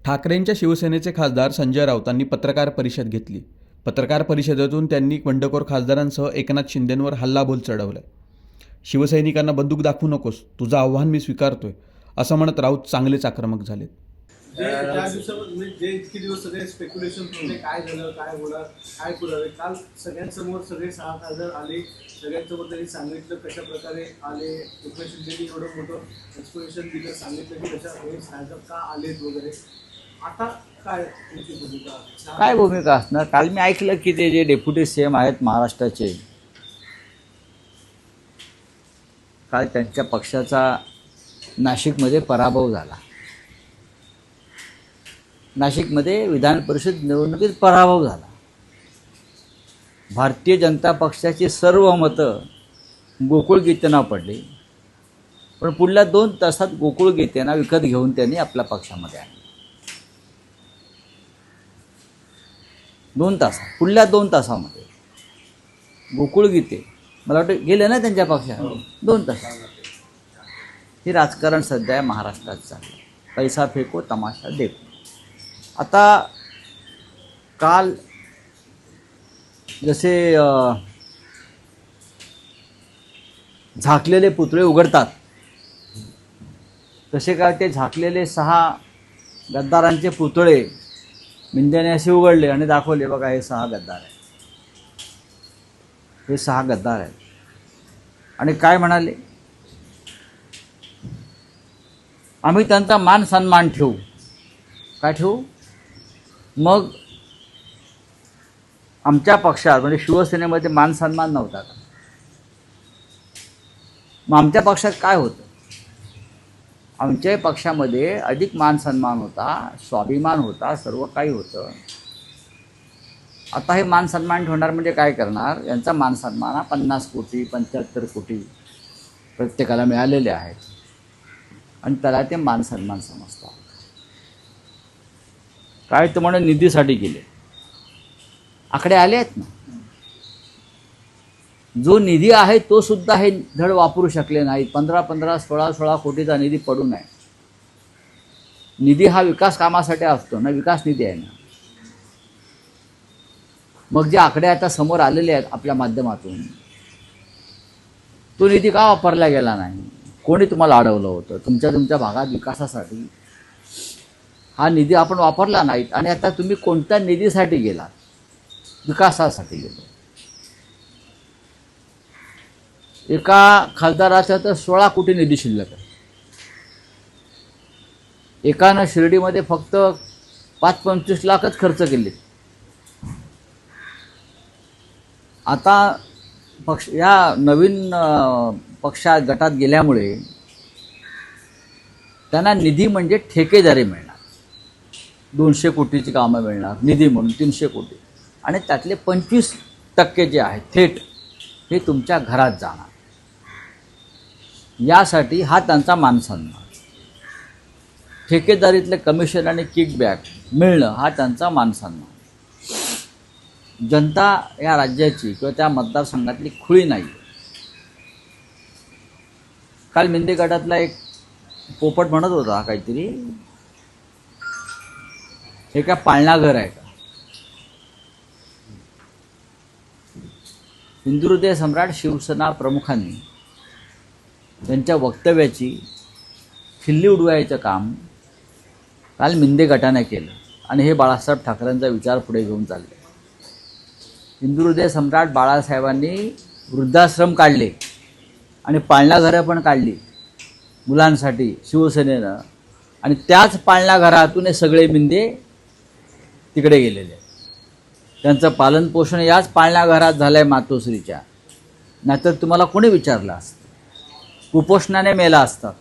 ठाकरेंच्या शिवसेनेचे खासदार संजय राऊतांनी पत्रकार परिषद घेतली. पत्रकार परिषदेतून त्यांनी बंडखोर खासदारांसह एकनाथ शिंदेंवर हल्लाबोल चढवलाय. शिवसैनिकांना बंदूक दाखवू नकोस, तुझं आव्हान मी स्वीकारतोय, असं म्हणत राऊत चांगलेच आक्रमक झालेत. त्या दिवसामध्ये जे इतके दिवस सगळे स्पेक्युलेशन होते, काय झालं, काय होणार, काय पुरावे, काल सगळ्यांसमोर सगळे 6 खासदार आले, सगळ्यांसमोर त्यांनी सांगितलं कशा प्रकारे आले. एकनाथ शिंदेनी एवढं मोठं एक्सप्लेनेशन दिलं, सांगितलं की कशा हे खासदार का आलेत वगैरे. आता काय तुमची भूमिका, काय भूमिका असणार? काल मी ऐकलं की ते जे डेप्युटी सीएम आहेत महाराष्ट्राचे, काल त्यांच्या पक्षाचा नाशिकमध्ये पराभव झाला. नाशिकमध्ये विधान परिषद निवडणुकीत पराभव झाला. भारतीय जनता पक्षाची सर्व मतं गोकुळ गीतेंना पडली, पण पुढल्या 2 तासात गोकुळ गीतेंना विकत घेऊन त्यांनी आपल्या पक्षामध्ये आणले. 2 तासात, पुढल्या 2 तासामध्ये गोकुळ गीते मला वाटतं गेले ना त्यांच्या पक्षात 2 तासात. हे राजकारण सध्या महाराष्ट्रात चाललं. पैसा फेको तमाशा देखो. आता काल जसे झाकलेले पुतळे उघडतात तसे काय ते झाकलेले 6 गद्दारांचे पुतळे मिंद्याने असे उघडले आणि दाखवले, बघा हे 6 गद्दार आहेत, हे 6 गद्दार आहेत. आणि काय म्हणाले, आम्ही त्यांचा मान सन्मान ठेवू. काय ठेवू? मग आमच्या पक्षात म्हणजे शिवसेनेमध्ये मान सन्मान नव्हता का? मग आमच्या पक्षात काय होतं? आमच्या पक्षामध्ये अधिक मान सन्मान होता, स्वाभिमान होता, सर्व काही होतं. आता हे मान सन्मान ठेवणार म्हणजे काय करणार? यांचा मान सन्मान हा 50 कोटी 75 कोटी प्रत्येकाला मिळालेले आहेत आणि त्याला ते मान सन्मान समजतात. काय तर म्हणून निधीसाठी गेले. आकडे आले आहेत ना. जो निधी आहे तो सुद्धा हे धड वापरू शकले नाहीत. 15-15, 16-16 कोटीचा निधी पडून आहे. निधी हा विकास कामासाठी असतो ना, विकास निधी आहे ना. मग जे आकडे आता समोर आलेले आहेत आपल्या माध्यमातून, तो निधी का वापरला गेला नाही? कोणी तुम्हाला अडवलं होतं? तुमच्या भागात विकासासाठी हा निधी आपण वापरला नाहीत. आणि आता तुम्ही कोणत्या निधीसाठी गेलात? विकासासाठी गेलो. एका खासदाराचा तर 16 कोटी निधी शिल्लक आहे. एकानं शिर्डीमध्ये फक्त 5-25 लाखच खर्च केले. आता या नवीन पक्षात गटात गेल्यामुळे त्यांना निधी म्हणजे ठेकेदारी मिळणार. 200 कोटीची कामं मिळणार निधी म्हणून, 300 कोटी. आणि त्यातले 25% जे आहेत थेट हे तुमच्या घरात जाणार. यासाठी हा त्यांचा मानसन्मान. ठेकेदारीतले कमिशन आणि किकबॅक मिळणं हा त्यांचा मानसन्मान. जनता या राज्याची किंवा त्या मतदारसंघातली खुळी नाही. काल मिंदे गटातला एक पोपट म्हणत होता काहीतरी, हे काय पाळणा घर आहे का? हिंदुहृदय सम्राट शिवसेना प्रमुखांनी त्यांच्या वक्तव्याची खिल्ली उडवायचं काम काल मिंदे गटाने केलं आणि हे बाळासाहेब ठाकरेंचा विचार पुढे घेऊन चालले. हिंदुहृदय सम्राट बाळासाहेबांनी वृद्धाश्रम काढले आणि पाळणा घरं पण काढली मुलांसाठी शिवसेनेनं. आणि त्याच पाळणा घरातून हे सगळे मिंदे तिकडे गेलेले. त्यांचं पालनपोषण याच पाळणा घरात झालं आहे मातोश्रीच्या. नाहीतर तुम्हाला कोणी विचारलं असतं? कुपोषणाने मेला असतात.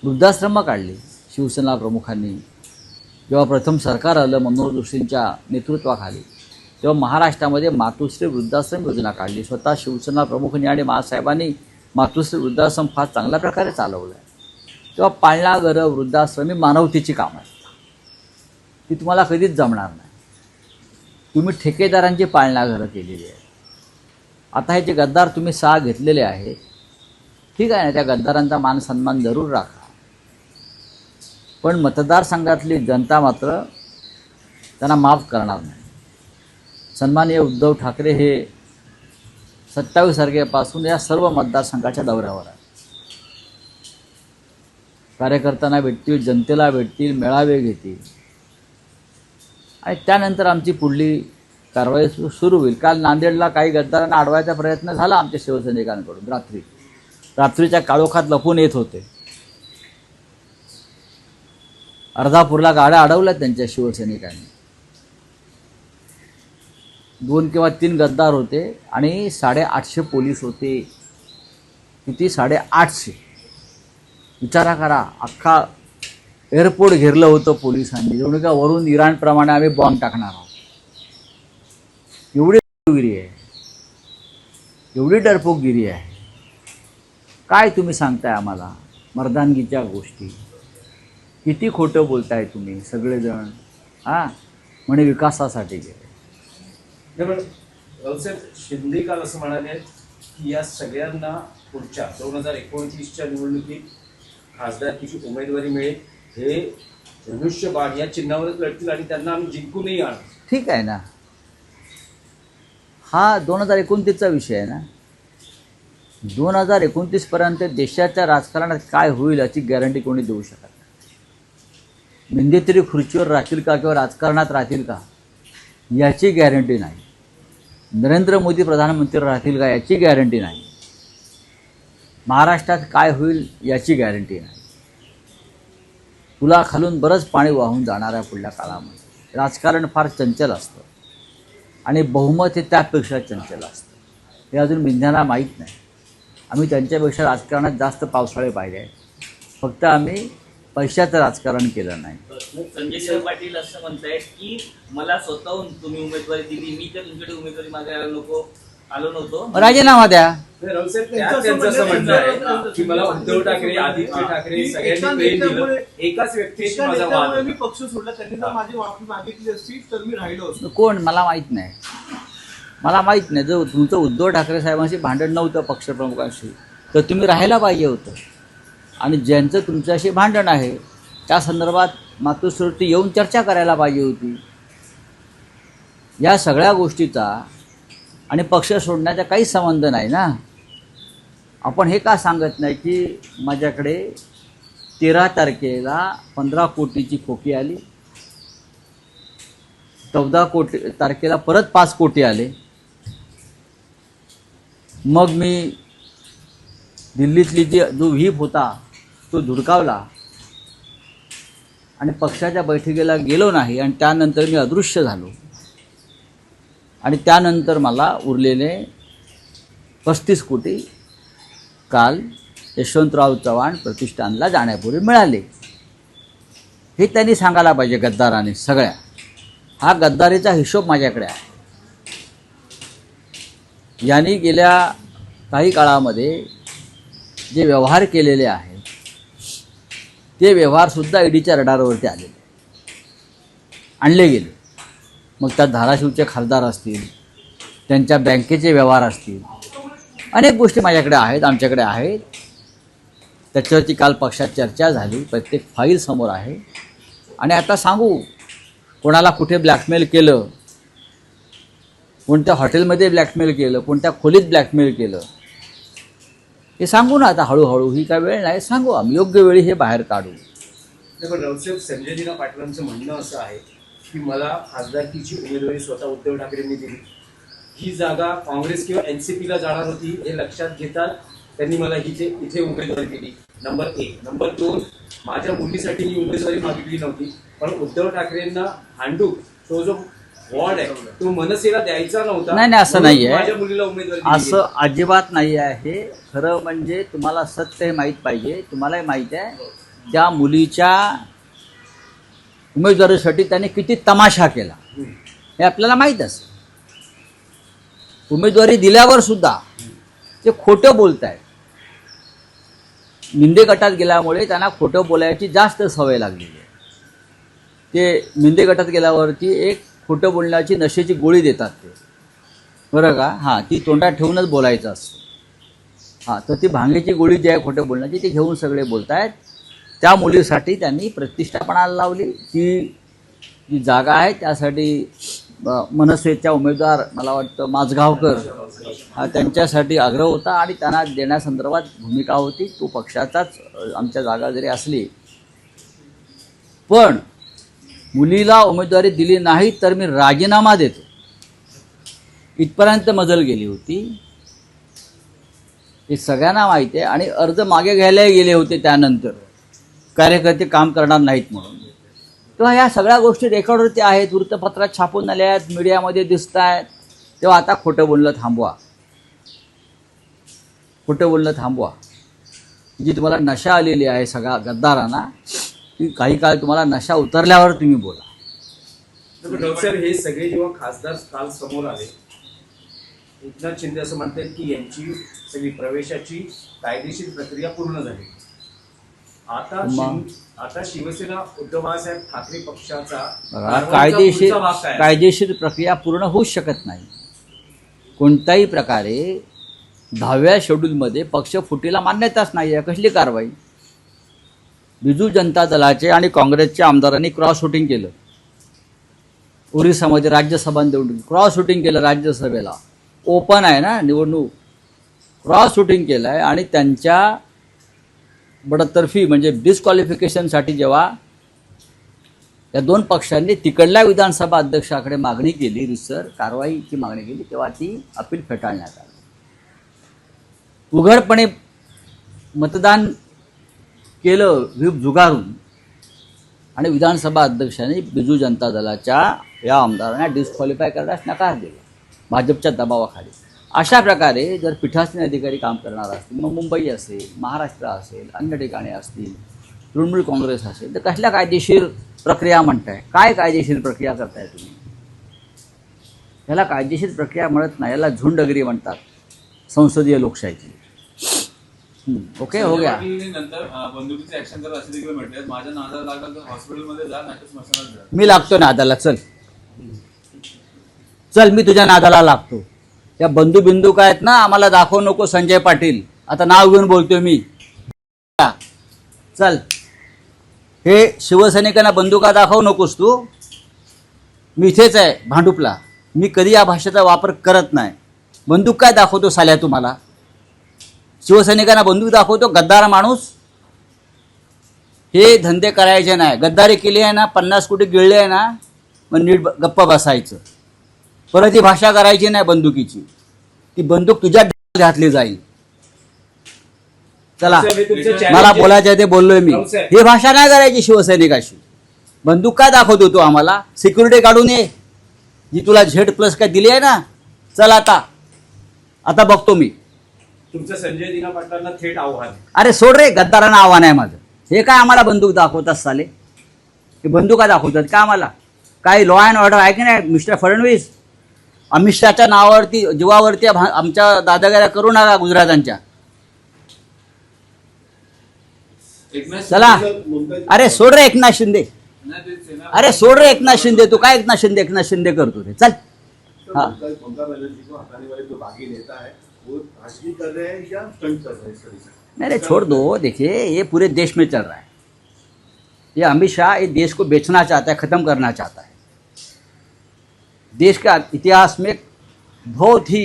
वृद्धाश्रम काढली शिवसेना प्रमुखांनी. जेव्हा प्रथम सरकार आलं मनोहर जोशींच्या नेतृत्वाखाली, तेव्हा महाराष्ट्रामध्ये मातोश्री वृद्धाश्रम योजना काढली. स्वतः शिवसेना प्रमुखांनी आणि महासाहेबांनी मातोश्री वृद्धाश्रम फार चांगल्या प्रकारे चालवलं आहे. तेव्हा पाळणा घरं, वृद्धाश्रम ही मानवतेची कामं आहेत. ती तुम्हाला कधीच जमणार नाही. तुम्ही ठेकेदारांची पाळणा घरं केलेली आहेत. आता हे जे गद्दार तुम्ही 6 घेतलेले आहेत, ठीक आहे ना, त्या गद्दारांचा मान सन्मान जरूर राखा. पण मतदारसंघातली जनता मात्र त्यांना माफ करणार नाही. सन्माननीय उद्धव ठाकरे हे 27 तारखेपासून या सर्व मतदारसंघाच्या दौऱ्यावर आहे. कार्यकर्त्यांना भेटतील, जनतेला भेटतील, मेळावे घेतील आणि त्यानंतर आमची पुढली कारवाई सुरू होईल. काल नांदेडला काही गद्दारांना अडवायचा प्रयत्न झाला आमच्या शिवसैनिकांकडून. रात्रीच्या काळोखात लपून येत होते. अर्धापूरला गाड्या अडवल्या त्यांच्या शिवसैनिकांनी. 2 किंवा 3 गद्दार होते आणि 850 पोलीस होते. किती? 850. विचारा करा, अख्खा एअरपोर्ट घेरलं होतं पोलिसांनी. एवढं का वरून इराणप्रमाणे आम्ही बॉम्ब टाकणार आहोत. एवढी डरपोकगिरी आहे, एवढी डरपोकगिरी आहे. काय तुम्ही सांगताय आम्हाला मर्दानगीच्या गोष्टी? किती खोटं बोलताय तुम्ही सगळेजण. हां, म्हणे विकासासाठी गेले. नाही पण रावसाहेब शिंदे काल असं म्हणाले की या सगळ्यांना पुढच्या 2029च्या निवडणुकीत खासदारकीची उमेदवारी मिळेल. हे धनुष्यबाण या चिन्हावरच लढतील आणि त्यांना आम्ही जिंकूनही आणू. ठीक आहे ना, हा 2029चा विषय आहे ना. 2029 पर्यंत देशाच्या राजकारणात काय होईल याची गॅरंटी कोणी देऊ शकत नाही. मिंदे तरी खुर्चीवर राहतील का किंवा राजकारणात राहतील का याची गॅरंटी नाही. नरेंद्र मोदी प्रधानमंत्री राहतील का याची गॅरंटी नाही. महाराष्ट्रात काय होईल याची गॅरंटी नाही. पुलाखालून बरंच पाणी वाहून जाणार आहे पुढल्या काळामध्ये. राजकारण फार चंचल असतं आणि बहुमत हे त्यापेक्षा चंचल असतं. हे अजून मिंद्यांना माहीत नाही. आम्ही त्यांच्यापेक्षा राजकारणात जास्त पावसाळे पाहिले आहेत. फक्त आम्ही पैशाचं राजकारण केलं नाही. संजय पाटील असं म्हणतायत की मला स्वतःहून तुम्ही उमेदवारी दिली, मी तर तुमच्याकडे उमेदवारी मागायला आलो नव्हतो. राजीनामा द्या. रावसाहेब त्यांचं असं म्हणणं आहे की मला उद्धव ठाकरे, आदित्य ठाकरे सगळ्यांनी प्रेम दिलं, एकाच व्यक्तीशी माझा वाद त्यामुळे मी पक्ष सोडला. त्यांनी जर माझी माफी मागितली असती तर मी राहिलो असतो. कोण? मला माहीत नाही. मला माहीत नाही. जर तुमचं उद्धव ठाकरे साहेबांशी भांडण नव्हतं पक्षप्रमुखांशी तर तुम्ही राहायला पाहिजे होतं. आणि ज्यांचं तुमच्याशी भांडण आहे त्या संदर्भात मातोश्रीवरती येऊन चर्चा करायला पाहिजे होती. या सगळ्या गोष्टीचा आणि पक्ष सोडण्याचा काही संबंध नाही ना. आपण हे का सांगत नाही की माझ्याकडे 13 तारखेला 15 कोटीची खोकी आली, 14 तारखेला परत 5 कोटी आले. मग मी दिल्लीतली जो व्हीप होता तो धुडकावला आणि पक्षाच्या बैठकीला गेलो नाही आणि त्यानंतर मी अदृश्य झालो. आणि त्यानंतर मला उरलेले 35 कोटी काल यशवंतराव चव्हाण प्रतिष्ठानला जाण्यापूर्वी मिळाले. हे त्यांनी सांगायला पाहिजे गद्दाराने सगळ्या. हा गद्दारीचा हिशोब माझ्याकडे आहे. यांनी गेल्या काही काळामध्ये जे व्यवहार केलेले आहेत ते व्यवहारसुद्धा ईडीच्या रडारवरती आणले गेले. मग त्यात धाराशिवचे खासदार असतील, त्यांच्या बँकेचे व्यवहार असतील, अनेक गोष्टी माझ्याकडे आहेत, आमच्याकडे आहेत. त्याच्यावरती काल पक्षात चर्चा झाली. प्रत्येक फाईल समोर आहे. आणि आता सांगू कोणाला कुठे ब्लॅकमेल केलं, कोणत्या हॉटेलमध्ये ब्लॅकमेल केलं, कोणत्या खोलीत ब्लॅकमेल केलं, हे सांगू ना आता हळूहळू. ही काय वेळ नाही, सांगू आम्ही योग्य वेळी हे बाहेर काढू. पण रावसाहेब संजय दिना पाटलांचं म्हणणं असं आहे की मला खासदारकीची उमेदवारी स्वतः उद्धव ठाकरेंनी दिली. ही जागा काँग्रेस किंवा एनसीपीला जाणार होती हे लक्षात घेतात त्यांनी मला इथे उमेदवारी दिली. नंबर 1. नंबर 2, माझ्या मुलीसाठी ही उमेदवारी मागितली नव्हती, पण उद्धव ठाकरेंना हांडूक तो जो वॉर्ड आहे तो मनसेला द्यायचा नव्हता. नाही असं नाही आहे. माझ्या मुलीला उमेदवारी दिली. असं अजिबात नाही आहे. खरं म्हणजे तुम्हाला सत्य हे माहीत पाहिजे. तुम्हालाही माहीत आहे त्या मुलीच्या उमेदवारीसाठी त्याने किती तमाशा केला हे आपल्याला माहीत असेल. उमेदवारी दिल्यावर सुद्धा ते खोटं बोलत आहेत. मिंदे गटात गेल्यामुळे त्यांना खोटं बोलायची जास्त सवय लागलेली आहे. ते मिंदे गटात गेल्यावरती एक खोटं बोलण्याची नशेची गोळी देतात ते, बरं का. हां, ती तोंडात ठेवूनच बोलायचं असतं. हां, तर ती भांगेची गोळी जी आहे खोटं बोलण्याची ती घेऊन सगळे बोलत आहेत. त्या मुलीसाठी त्यांनी प्रतिष्ठापणाला लावली. ती जी जागा आहे त्यासाठी मनसेच्या उमेदवार मला वाटतं माझगावकर हा त्यांच्यासाठी आग्रह होता आणि त्यांना देण्यासंदर्भात भूमिका होती. तो पक्षाचाच आमच्या जागा जरी असली पण मुलीला उमेदवारी दिली नाही तर मी राजीनामा देतो इथपर्यंत मजल गेली होती. हे सगळ्यांना माहिती आहे. आणि अर्ज मागे घ्यायलाही गेले होते त्यानंतर कार्यकर्ते काम करणार नाहीत म्हणून. तेव्हा ह्या सगळ्या गोष्टी रेकॉर्डवरती आहेत, वृत्तपत्रात छापून आल्या आहेत, मीडियामध्ये दिसत आहेत. तेव्हा आता खोटं बोलणं थांबवा, खोटं बोलणं थांबवा. जी तुम्हाला नशा आलेली आहे सगळ्या गद्दारांना, ती काही काळ तुम्हाला नशा उतरल्यावर तुम्ही बोला. साहेब, हे सगळे जेव्हा खासदार काल समोर आले, एकनाथ शिंदे असं म्हणतात की यांची सगळी प्रवेशाची कायदेशीर प्रक्रिया पूर्ण झाली. आता शिवसेना उद्धव बाळासाहेब ठाकरे पक्षाचा कायदेशीर प्रक्रिया पूर्ण होऊच शकत नाही. कोणत्याही प्रकारे 10व्या शेड्यूलमध्ये पक्ष फुटीला मान्यताच नाही आहे. कसली कारवाई? बिजू जनता दलाचे आणि काँग्रेसच्या आमदारांनी क्रॉस शूटिंग केलं. ओरिसामध्ये राज्यसभा निवडणूक क्रॉस शूटिंग केलं. राज्यसभेला ओपन आहे ना निवडणूक, क्रॉस शूटिंग केलं आहे. आणि त्यांच्या बडतर्फी म्हणजे डिस्क्वालिफिकेशनसाठी जेव्हा या दोन पक्षांनी तिकडल्या विधानसभा अध्यक्षाकडे मागणी केली, रिसर कारवाईची मागणी केली, तेव्हा ती अपील फेटाळण्यात आली. उघडपणे मतदान केलं व्हीप झुगारून आणि विधानसभा अध्यक्षांनी बिजू जनता दलाच्या या आमदारांना डिस्क्वालिफाय करण्यास नकार दिला भाजपच्या दबावाखाली. अशा प्रकारे जर पीठासीन अधिकारी काम करणार असतील, मग मुंबई असेल, महाराष्ट्र असेल, अन्य ठिकाणी असतील, तृणमूल काँग्रेस असेल, तर कसल्या कायदेशीर प्रक्रिया म्हणताय? काय कायदेशीर प्रक्रिया करताय तुम्ही? याला कायदेशीर प्रक्रिया म्हणत नाही, याला झुंडगिरी म्हणतात संसदीय लोकशाहीची. ओके हो गया. नंतर बंदुकीचे ऍक्शन करत असे देखील म्हटले, माझ्या नादाला लागला तर हॉस्पिटलमध्ये जा, नाही तर स्मशानात जा. मी लागतो नादाला, चल चल मी तुझ्या नादाला लागतो. त्या बंधू काय आहेत ना, आम्हाला दाखवू नको संजय पाटील, आता नाव घेऊन बोलतोय मी. चल, हे शिवसैनिकांना बंदुका दाखवू नकोस तू. मी इथेच आहे भांडुपला, मी कधी या भाषेचा वापर करत नाही. बंदूक काय दाखवतो साल्या तुम्हाला? शिवसैनिकांना बंदूक दाखवतो गद्दार माणूस. हे धंदे करायचे नाही. गद्दारी केली आहे ना, 50 कोटी गिळले आहे ना, मग नीट गप्प बसायचं. परत ही भाषा करायची नाही बंदुकीची. ती बंदूक तुझ्या घातली जाईल. चला, मला बोलायचं आहे ते बोललोय मी. ही भाषा नाही करायची शिवसैनिकाशी. बंदूक काय दाखवतो तू आम्हाला? सिक्युरिटी काढून ये, जी तुला Z+ काय दिली आहे ना. चल आता बघतो मी. तुमचं संजय दिना पाटलांना थेट आव्हान. अरे सोड रे, गद्दारांना आव्हान आहे माझं. हे काय आम्हाला बंदूक दाखवतात साले? हे बंदुका दाखवतात का आम्हाला? काही लॉ अँड ऑर्डर आहे की नाही मिस्टर फडणवीस? अमित शहाच्या नावावरती जीवावरती आमच्या दादागिऱ्या करू नका गुजरातांच्या. चला, अरे सोड रे एकनाथ शिंदे. अरे सोड रे एकनाथ शिंदे. तू काय एकनाथ शिंदे करतो रे? चल. हाँ, नहीं रे, छोड़ दो. देखिए, ये पूरे देश में चल रहा है. ये अमित शाह ये देश को बेचना चाहता है, ख़त्म करना चाहता है. देश का इतिहास में बहुत ही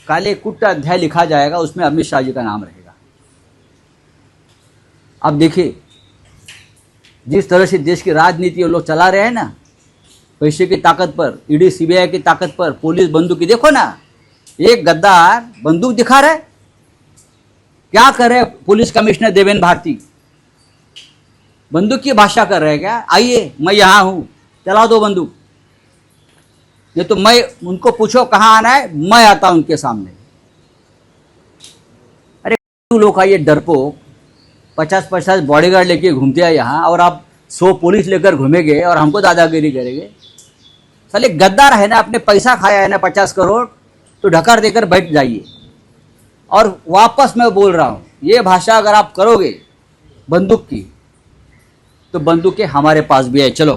काले कुट अध्याय लिखा जाएगा, उसमें अमित शाह जी का नाम रहेगा. अब देखिए, जिस तरह से देश की राजनीति लोग चला रहे हैं ना, पैसे की ताकत पर, ईडी सीबीआई की ताकत पर, पुलिस बंदूकी. देखो ना, एक गद्दार बंदूक दिखा रहा है. क्या कर रहे पुलिस कमिश्नर देवेंद्र भारती? बंदूक की भाषा कर रहे हैं क्या? आइए, मैं यहाँ हूँ, चला दो बंदूक. नहीं तो मैं उनको पूछो कहाँ आना है, मैं आता हूँ उनके सामने. अरे लोग आइए डरपोक, 50-50 बॉडीगार्ड लेके घूमते हैं यहाँ, और आप 100 पुलिस लेकर घूमेंगे और हमको दादागिरी करेंगे. साले गद्दार है ना, अपने पैसा खाया है ना 50 करोड़, तो ढकार देकर बैठ जाइए. और वापस मैं बोल रहा हूँ, ये भाषा अगर आप करोगे बंदूक की, तो बंदूकें हमारे पास भी है. चलो.